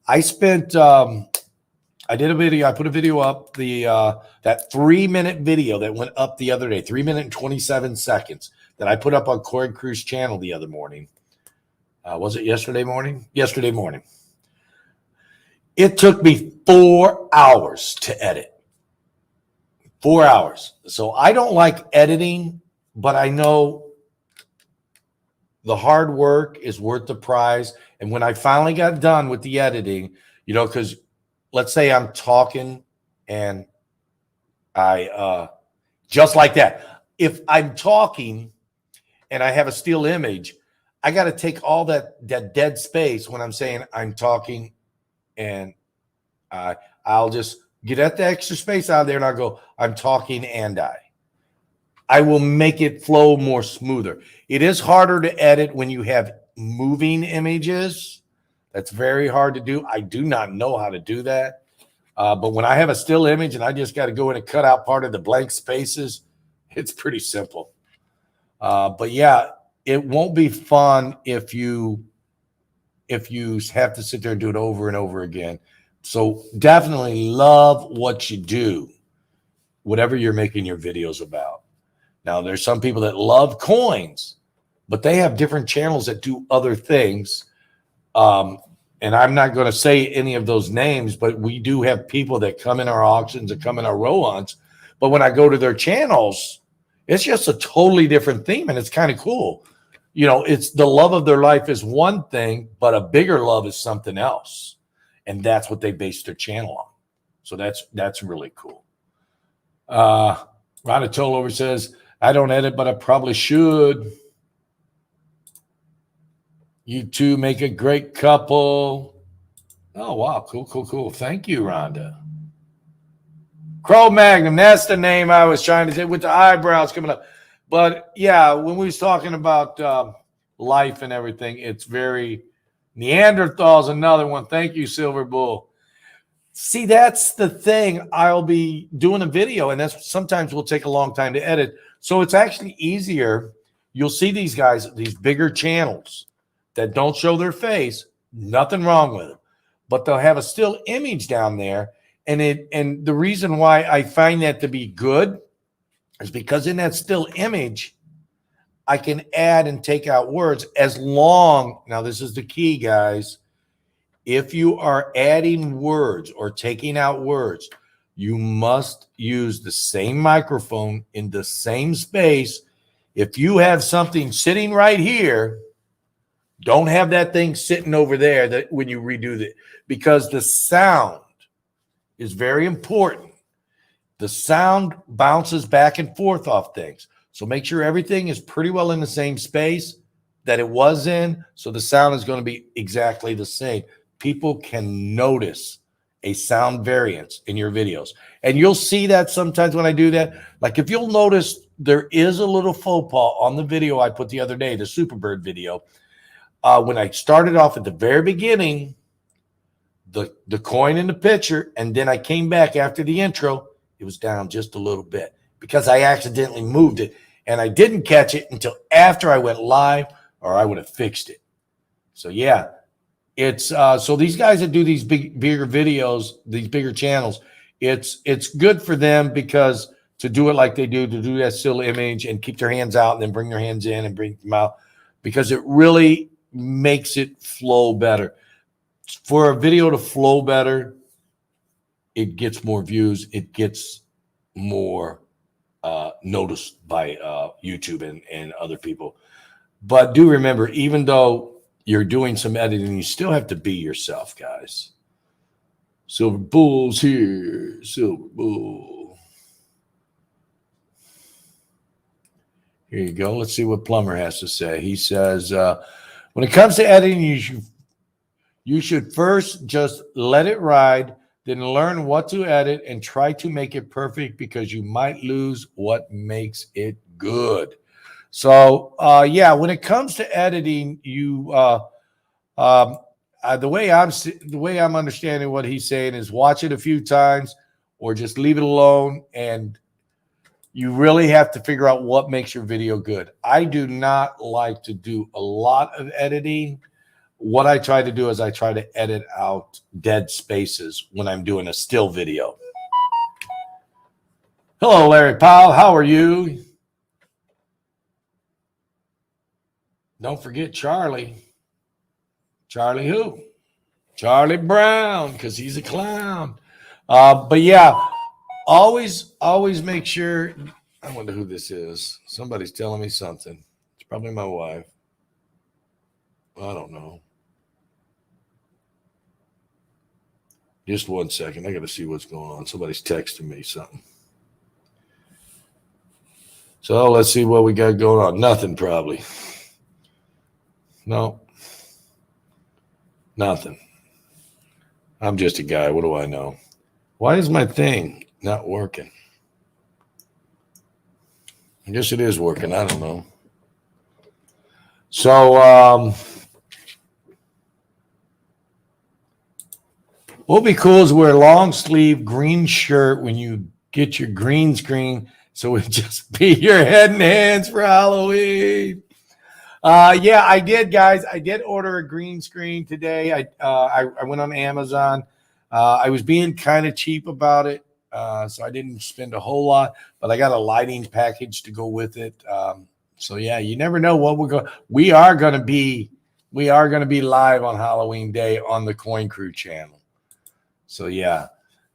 I spent I did a video. I put a video up, that 3-minute video that went up the other day, 3 minutes and 27 seconds that I put up on Corey Cruz's channel the other morning. Was it yesterday morning? Yesterday morning. It took me 4 hours to edit. 4 hours. So I don't like editing, but I know the hard work is worth the prize. And when I finally got done with the editing, because let's say I'm talking and I just like that. If I'm talking and I have a still image, I got to take all that dead space when I'm saying I'm talking, and I'll just get at the extra space out there and I'll go, I'm talking and I will make it flow more smoother. It is harder to edit when you have moving images. That's very hard to do. I do not know how to do that. But when I have a still image and I just got to go in and cut out part of the blank spaces, it's pretty simple. But yeah, it won't be fun if you have to sit there and do it over and over again. So definitely love what you do, whatever you're making your videos about. Now, there's some people that love coins, but they have different channels that do other things. And I'm not going to say any of those names, but we do have people that come in our auctions and come in our row hunts. But when I go to their channels, it's just a totally different theme, and it's kind of cool. It's the love of their life is one thing, but a bigger love is something else. And that's what they base their channel on. So that's really cool. Ronatolo over says, I don't edit, but I probably should. You two make a great couple. Oh, wow. Cool. Thank you, Rhonda. Crow Magnum, that's the name I was trying to say with the eyebrows coming up. But yeah, when we was talking about life and everything, it's very Neanderthal's another one. Thank you, Silver Bull. See, that's the thing. I'll be doing a video, and that's sometimes will take a long time to edit. So it's actually easier. You'll see these guys, these bigger channels that don't show their face, nothing wrong with them, but they'll have a still image down there. And the reason why I find that to be good is because in that still image, I can add and take out words as long. Now, this is the key, guys. If you are adding words or taking out words, you must use the same microphone in the same space. If you have something sitting right here, don't have that thing sitting over there that when you redo it, because the sound is very important. The sound bounces back and forth off things. So make sure everything is pretty well in the same space that it was in. So the sound is going to be exactly the same. People can notice a sound variance in your videos. And you'll see that sometimes when I do that. Like if you'll notice, there is a little faux pas on the video I put the other day, the Superbird video. When I started off at the very beginning, the coin in the picture, and then I came back after the intro, it was down just a little bit because I accidentally moved it, and I didn't catch it until after I went live, or I would have fixed it. So yeah, it's so these guys that do these bigger videos, these bigger channels, it's good for them because to do it like they do, to do that still image and keep their hands out and then bring their hands in and bring them out, because it really makes it flow better. for a video to flow better, it gets more views, it gets more noticed by YouTube and other people. But do remember, even though you're doing some editing, you still have to be yourself, guys. Silver Bull's here. Silver Bull. Here you go. Let's see what Plumber has to say. He says, when it comes to editing, you should first just let it ride, then learn what to edit and try to make it perfect, because you might lose what makes it good. So, yeah, when it comes to editing, the way I'm understanding what he's saying is watch it a few times or just leave it alone, and you really have to figure out what makes your video good. I do not like to do a lot of editing. What I try to do is I try to edit out dead spaces when I'm doing a still video. Hello, Larry Powell. How are you? Don't forget Charlie. Charlie who? Charlie Brown, because he's a clown. But yeah, always make sure. I wonder who this is. Somebody's telling me something. It's probably my wife. I don't know. Just 1 second. I got to see what's going on. Somebody's texting me something. So let's see what we got going on. Nothing, probably. No. Nothing. I'm just a guy. What do I know? Why is my thing not working? I guess it is working. I don't know. So, what'll be cool is wear a long sleeve green shirt when you get your green screen, so it just be your head and hands for Halloween. Yeah, I did, guys. I did order a green screen today. I went on Amazon. I was being kind of cheap about it, so I didn't spend a whole lot. But I got a lighting package to go with it. So yeah, you never know what we're going. We are going to be live on Halloween Day on the Coin Crew channel. So yeah,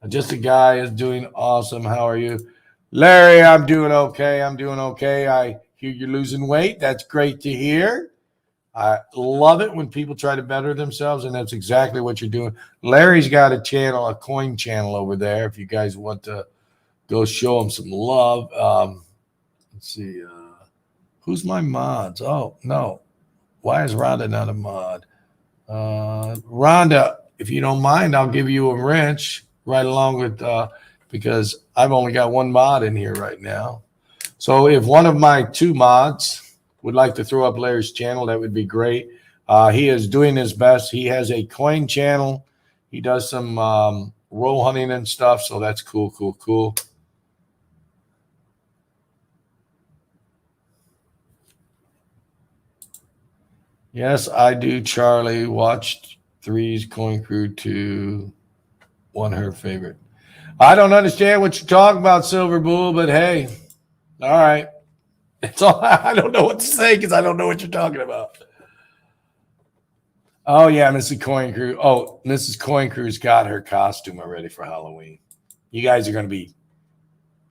just a guy is doing awesome. How are you, Larry? I'm doing okay. I hear you're losing weight. That's great to hear. I love it when people try to better themselves, and that's exactly what you're doing. Larry's got a channel, a coin channel over there. If you guys want to go show him some love. Let's see. Who's my mods? Oh, no. Why is Rhonda not a mod? Rhonda, if you don't mind, I'll give you a wrench right along with, because I've only got one mod in here right now. So if one of my two mods would like to throw up Larry's channel, that would be great. He is doing his best. He has a coin channel. He does some roll hunting and stuff. So that's cool. Yes, I do, Charlie. Watched Three's Coin Crew 2. One her favorite. I don't understand what you're talking about, Silver Bull, but hey, all right. It's all. I don't know what to say because I don't know what you're talking about. Oh yeah, Mrs. Coin Crew. Oh, Mrs. Coin Crew's got her costume already for Halloween. You guys are going to be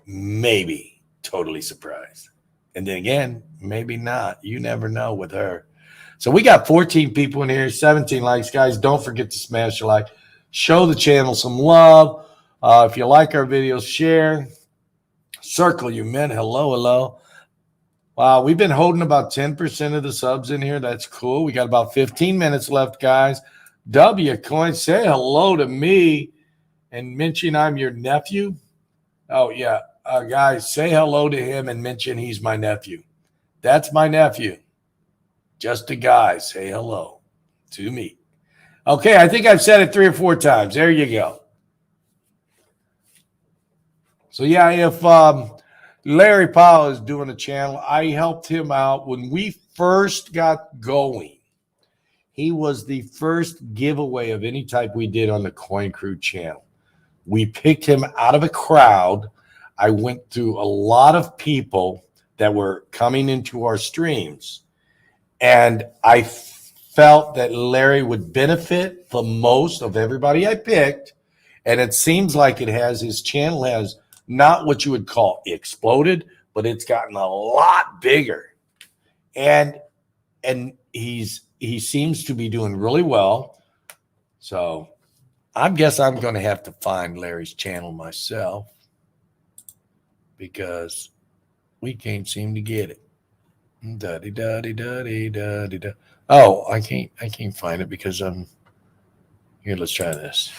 maybe totally surprised, and then again, maybe not. You never know with her. So we got 14 people in here, 17 likes. Guys, don't forget to smash a like. Show the channel some love. If you like our videos, share. Circle you men. Hello. Wow, we've been holding about 10% of the subs in here. That's cool. We got about 15 minutes left, guys. W Coin, say hello to me and mention I'm your nephew. Oh, yeah. Guys, say hello to him and mention he's my nephew. That's my nephew. Just a guy. Say hello to me. Okay, I think I've said it 3 or 4 times. There you go. So, yeah, if Larry Powell is doing a channel, I helped him out when we first got going. He was the first giveaway of any type we did on the Coin Crew channel. We picked him out of a crowd. I went through a lot of people that were coming into our streams, and I felt that Larry would benefit the most of everybody I picked. And it seems like his channel has not what you would call exploded, but it's gotten a lot bigger. And he seems to be doing really well. So I guess I'm going to have to find Larry's channel myself because we can't seem to get it. Da-de-da-de-da-de-da-de-da. Oh, I can't find it because I'm here. Let's try this.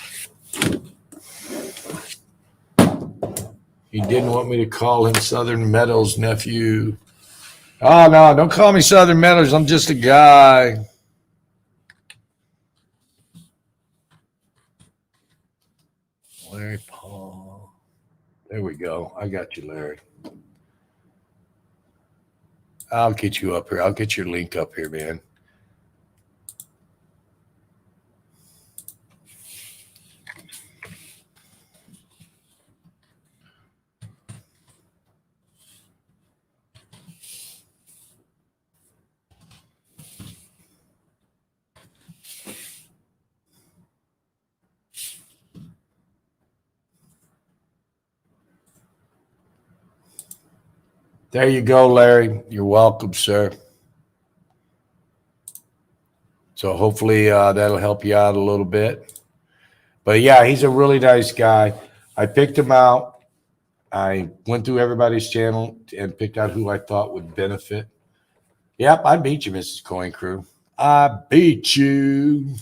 He didn't want me to call him Southern Meadows nephew. Oh no, don't call me Southern Meadows. I'm just a guy. Larry Paul. There we go. I got you, Larry. I'll get you up here. I'll get your link up here, man. There you go, Larry. You're welcome, sir. So hopefully that'll help you out a little bit. But yeah, he's a really nice guy. I picked him out. I went through everybody's channel and picked out who I thought would benefit. Yep, I beat you, Mrs. Coin Crew. I beat you.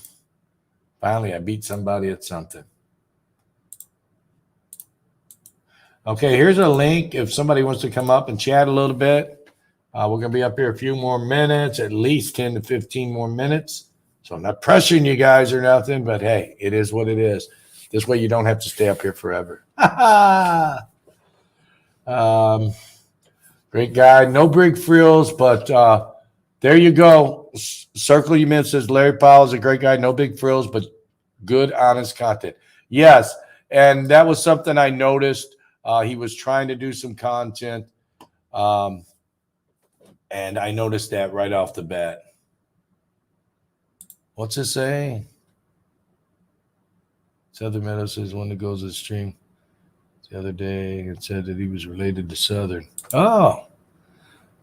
Finally, I beat somebody at something. Okay, here's a link if somebody wants to come up and chat a little bit. We're going to be up here a few more minutes, at least 10 to 15 more minutes. So I'm not pressuring you guys or nothing, but hey, it is what it is. This way you don't have to stay up here forever. Great guy. No big frills, but there you go. Circle You Man says Larry Powell is a great guy. No big frills, but good, honest content. Yes, and that was something I noticed. He was trying to do some content, and I noticed that right off the bat. What's it say? Southern Meadows says one that goes to the stream the other day and said that he was related to Southern. Oh,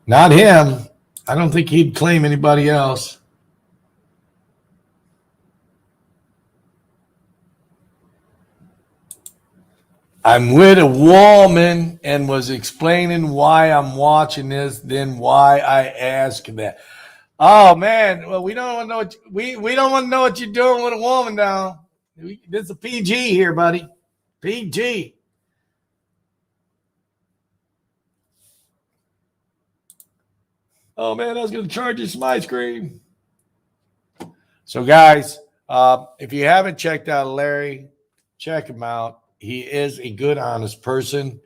not him. I don't think he'd claim anybody else. I'm with a woman and was explaining why I'm watching this, then why I ask that. Oh man, well we don't want to know what we don't want to know what you're doing with a woman now. This is a PG here, buddy. PG. Oh man, I was going to charge you some ice cream. So guys, if you haven't checked out Larry, check him out. He is a good, honest person.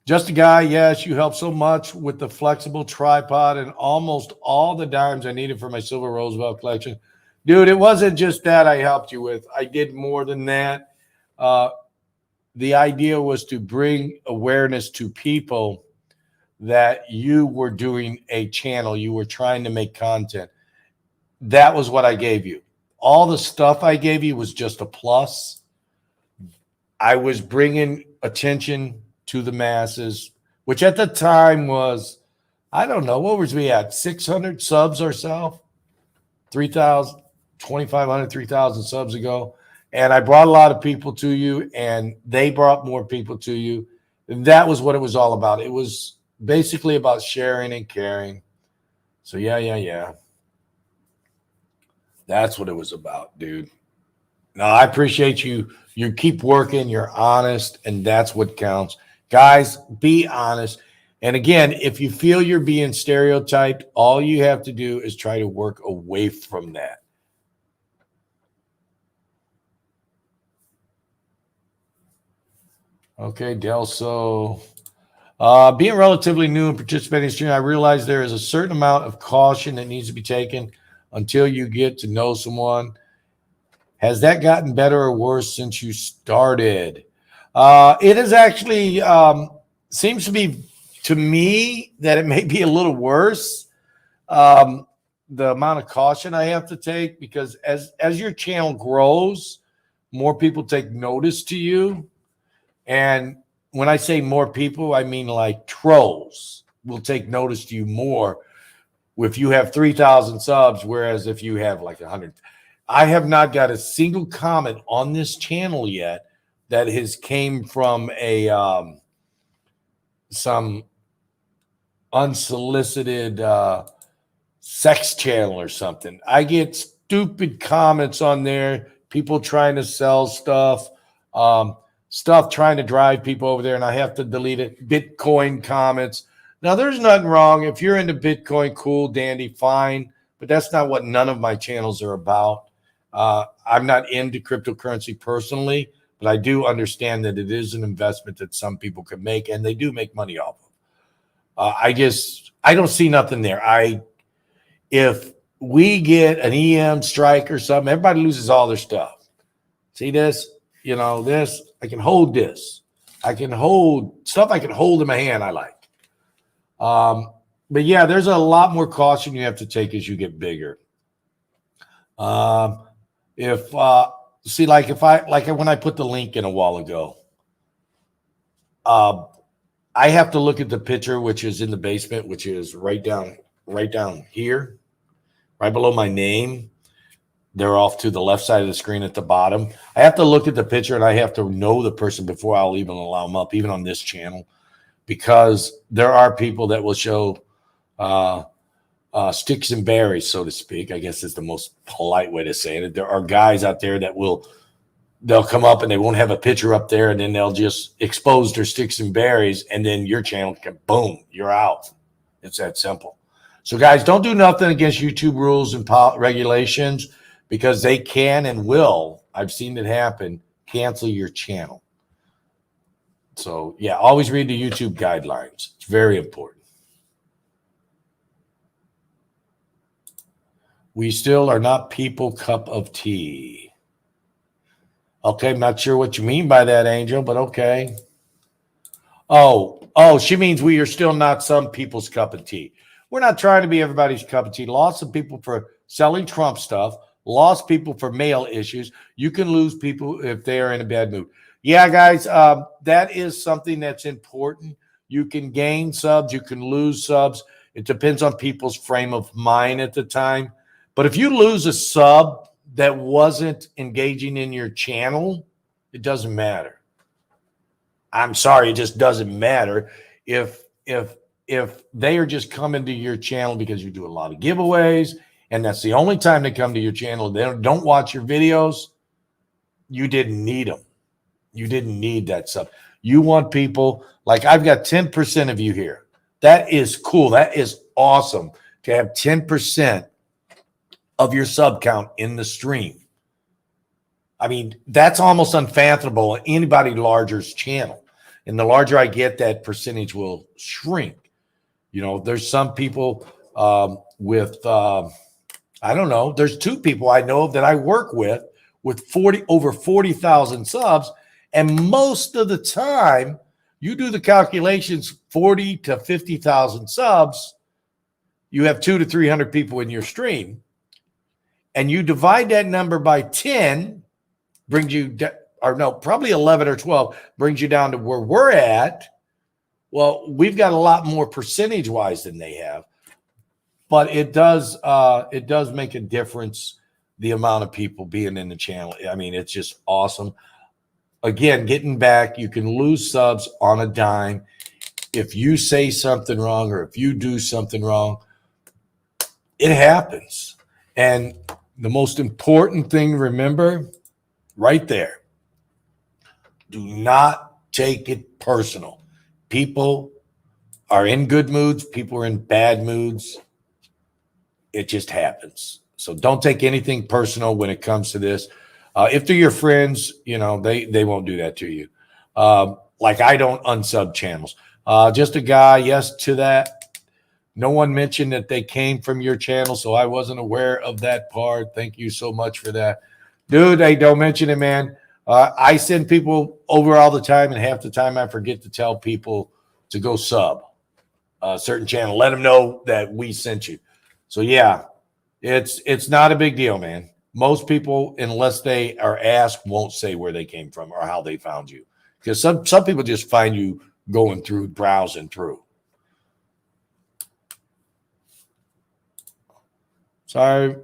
Just a guy, yes, you helped so much with the flexible tripod and almost all the dimes I needed for my Silver Roosevelt collection. Dude, it wasn't just that I helped you with. I did more than that. The idea was to bring awareness to people that you were doing a channel. You were trying to make content. That was what I gave you. All the stuff I gave you was just a plus. I was bringing attention to the masses, which at the time was, I don't know, what was we at? 600 subs or so? 3,000, 2,500, 3,000 subs ago. And I brought a lot of people to you, and they brought more people to you. And that was what it was all about. It was basically about sharing and caring. So, yeah. That's what it was about, dude. No, I appreciate you. You keep working. You're honest, and that's what counts. Guys, be honest. And again, if you feel you're being stereotyped, all you have to do is try to work away from that. Okay, Delso. Being relatively new and participating in stream, I realize there is a certain amount of caution that needs to be taken until you get to know someone. Has that gotten better or worse since you started? It is actually seems to be to me that it may be a little worse. The amount of caution I have to take, because as your channel grows, more people take notice to you. And when I say more people, I mean like trolls will take notice to you more if you have 3,000 subs, whereas if you have like 100. I have not got a single comment on this channel yet that has came from a some unsolicited sex channel or something. I get stupid comments on there, people trying to sell stuff, stuff trying to drive people over there, and I have to delete it. Bitcoin comments. Now, there's nothing wrong. If you're into Bitcoin, cool, dandy, fine, but that's not what none of my channels are about. I'm not into cryptocurrency personally, but I do understand that it is an investment that some people can make, and they do make money off of. I don't see nothing there. If we get an EM strike or something, everybody loses all their stuff. See this? You know, this, I can hold this. I can hold stuff I can hold in my hand I like. But yeah, there's a lot more caution you have to take as you get bigger. If when I put the link in a while ago, I have to look at the picture, which is in the basement, which is right down here, right below my name. They're off to the left side of the screen at the bottom. I have to look at the picture, and I have to know the person before I'll even allow them up, even on this channel, because there are people that will show sticks and berries, so to speak. I guess is the most polite way to say it. There are guys out there that they'll come up and they won't have a picture up there, and then they'll just expose their sticks and berries, and then your channel can, boom, you're out. It's that simple. So guys, don't do nothing against YouTube rules and regulations, because they can and will, I've seen it happen, cancel your channel. So yeah, always read the YouTube guidelines. It's very important. We still are not people cup of tea. Okay, I'm not sure what you mean by that, Angel, but okay. Oh, she means we are still not some people's cup of tea. We're not trying to be everybody's cup of tea. Lost some people for selling Trump stuff. Lost people for male issues. You can lose people if they are in a bad mood. Yeah, guys, that is something that's important. You can gain subs. You can lose subs. It depends on people's frame of mind at the time. But if you lose a sub that wasn't engaging in your channel, it doesn't matter. I'm sorry, it just doesn't matter. If they are just coming to your channel because you do a lot of giveaways, and that's the only time they come to your channel, they don't watch your videos, you didn't need them. You didn't need that sub. You want people, like I've got 10% of you here. That is cool. That is awesome to have 10% of your sub count in the stream. I mean, that's almost unfathomable on anybody larger's channel. And the larger I get, that percentage will shrink. You know, there's some people I don't know. There's two people I know that I work with over 40,000 subs. And most of the time, you do the calculations, 40 to 50,000 subs, you have 200 to 300 people in your stream. And you divide that number by 10, brings you, or no, probably 11 or 12, brings you down to where we're at. Well, we've got a lot more percentage-wise than they have. But it does make a difference, the amount of people being in the channel. I mean, it's just awesome. Again, getting back, you can lose subs on a dime. If you say something wrong or if you do something wrong, it happens. And the most important thing, remember, right there, do not take it personal. People are in good moods. People are in bad moods. It just happens. So don't take anything personal when it comes to this. If they're your friends, you know, they won't do that to you. Like I don't unsub channels. Just a guy, yes to that. No one mentioned that they came from your channel, so I wasn't aware of that part. Thank you so much for that. Dude, hey, don't mention it, man. I send people over all the time, and half the time I forget to tell people to go sub. certain channel. Let them know that we sent you. So yeah, it's not a big deal, man. Most people, unless they are asked, won't say where they came from or how they found you, because some people just find you going through, browsing through. Sorry,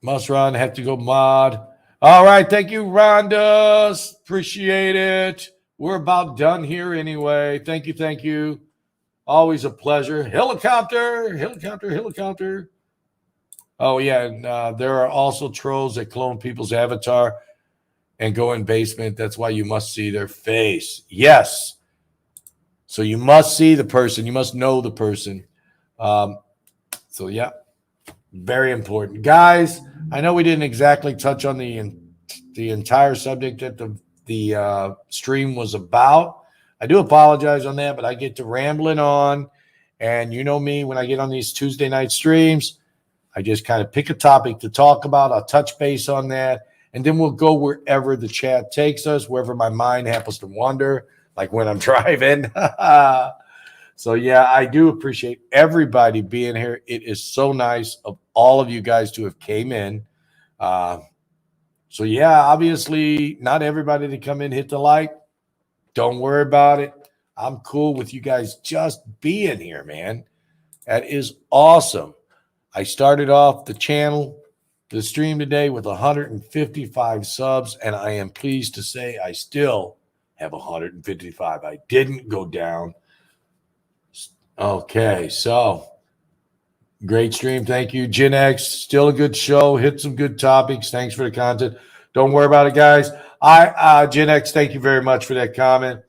must run. Have to go mod. All right, thank you, Rhonda. Appreciate it. We're about done here anyway. Thank you, thank you. Always a pleasure. Helicopter. Oh, yeah. And there are also trolls that clone people's avatar and go in basement. That's why you must see their face. Yes. So you must see the person. You must know the person. So, yeah, very important. Guys, I know we didn't exactly touch on the entire subject that the stream was about. I do apologize on that, but I get to rambling on. And you know me, when I get on these Tuesday night streams, I just kind of pick a topic to talk about. I'll touch base on that. And then we'll go wherever the chat takes us, wherever my mind happens to wander, like when I'm driving. So, yeah, I do appreciate everybody being here. It is so nice of all of you guys to have came in. So, yeah, obviously not everybody to come in, hit the like. Don't worry about it. I'm cool with you guys just being here, man. That is awesome. I started off the stream today with 155 subs, and I am pleased to say I still have 155. I didn't go down. Okay, so great stream. Thank you. Gen X, still a good show. Hit some good topics. Thanks for the content. Don't worry about it, guys. Gen X, thank you very much for that comment.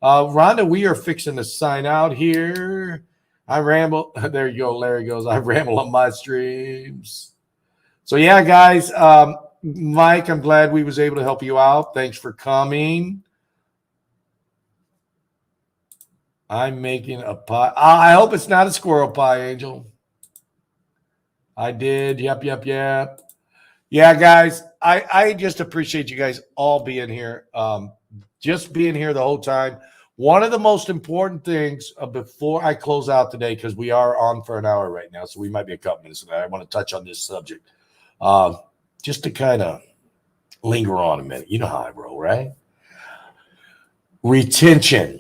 Rhonda, we are fixing to sign out here. I ramble. There you go. Larry goes, I ramble on my streams. So, yeah, guys, Mike, I'm glad we was able to help you out. Thanks for coming. I'm making a pie. I hope it's not a squirrel pie, Angel. I did. Yep. Yeah, guys, I just appreciate you guys all being here. Just being here the whole time. One of the most important things before I close out today, because we are on for an hour right now, so we might be a couple minutes. I want to touch on this subject just to kind of linger on a minute. You know how I roll, right? Retention.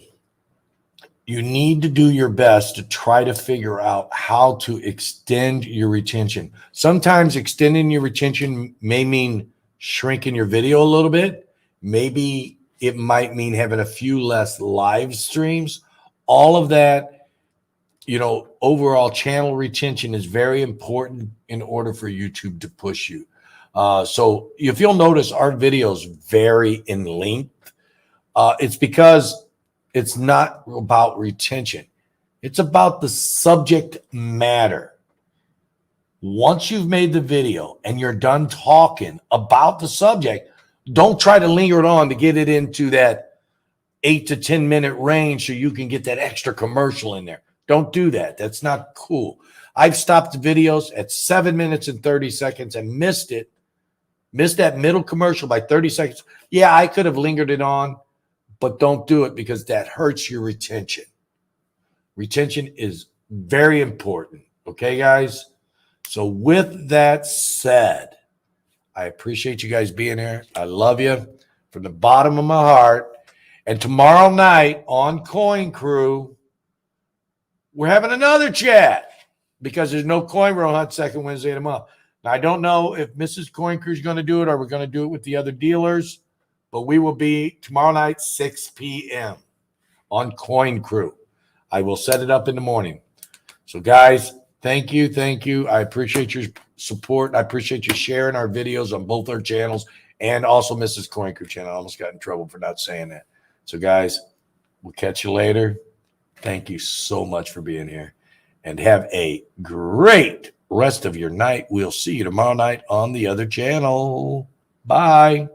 You need to do your best to try to figure out how to extend your retention. Sometimes extending your retention may mean shrinking your video a little bit. Maybe it might mean having a few less live streams. All of that, overall channel retention is very important in order for YouTube to push you. So if you'll notice, our videos vary in length. It's because it's not about retention. It's about the subject matter. Once you've made the video and you're done talking about the subject, don't try to linger it on to get it into that 8 to 10 minute range so you can get that extra commercial in there. Don't do that. That's not cool. I've stopped the videos at 7 minutes and 30 seconds and missed that middle commercial by 30 seconds. Yeah, I could have lingered it on, but don't do it because that hurts your retention. Retention is very important. Okay, guys? So with that said, I appreciate you guys being here. I love you from the bottom of my heart. And tomorrow night on Coin Crew, we're having another chat because there's no Coin Roll Hunt second Wednesday of the month. Now, I don't know if Mrs. Coin Crew is going to do it or we're going to do it with the other dealers. But we will be tomorrow night, 6 p.m. on Coin Crew. I will set it up in the morning. So, guys, thank you. I appreciate your support. I appreciate you sharing our videos on both our channels and also Mrs. Coin Crew channel. I almost got in trouble for not saying that. So, guys, we'll catch you later. Thank you so much for being here. And have a great rest of your night. We'll see you tomorrow night on the other channel. Bye.